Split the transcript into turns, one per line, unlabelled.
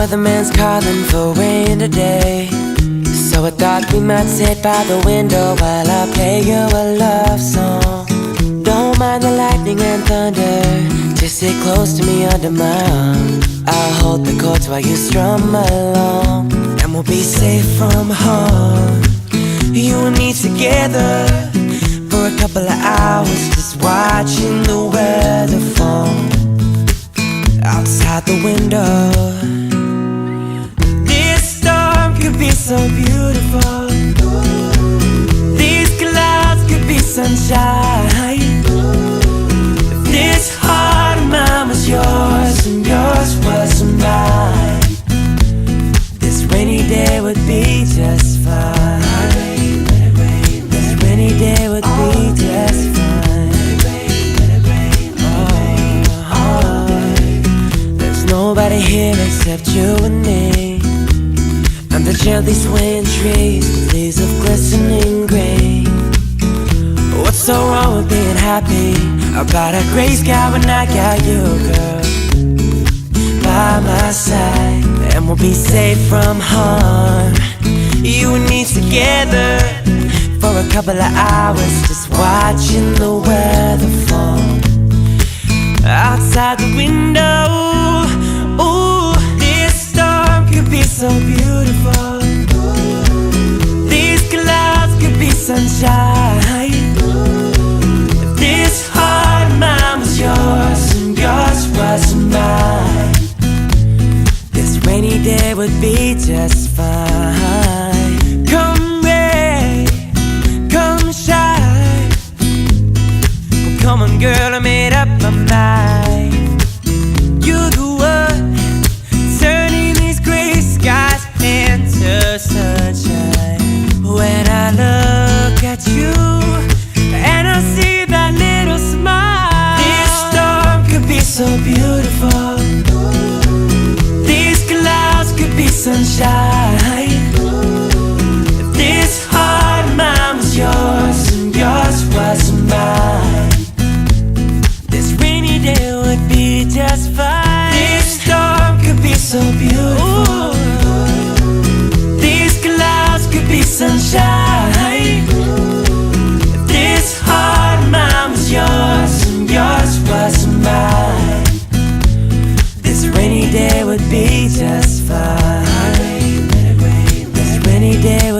weatherman's calling for rain today, so I thought we might sit by the window while I play you a love song. Don't mind the lightning and thunder, just sit close to me under my arm. I'll hold the chords while you strum along, and we'll be safe from harm. You and me together for a couple of hours, just watching the weather fall outside the window. This storm could be so beautiful. These clouds could be sunshine. If this heart of mine was yours and yours was mine, this rainy day would be just fine. This rainy day would be just fine. Nobody here except you and me, and the gently swaying trees with leaves of glistening green. What's so wrong with being happy about a gray sky when I got you, girl, by my side? And we'll be safe from harm, you and me together for a couple of hours, just watching the weather fall outside the window. Ooh, this storm could be so beautiful. These clouds could be sunshine. If this heart of mine was yours and yours was mine, this rainy day would be just fine. Come rain, come shine. Well, come on girl, I made up my mind. You're the one turning these gray skies into sunshine. When I look at you and I see that little smile, this storm could be so beautiful. These clouds could be sunshine. If this heart of mine was yours and yours was mine, this rainy day would be just fine. This storm could be so beautiful. These clouds could be sunshine. If this heart of mine was yours and yours was mine, this rainy day would be just fine. This rainy day would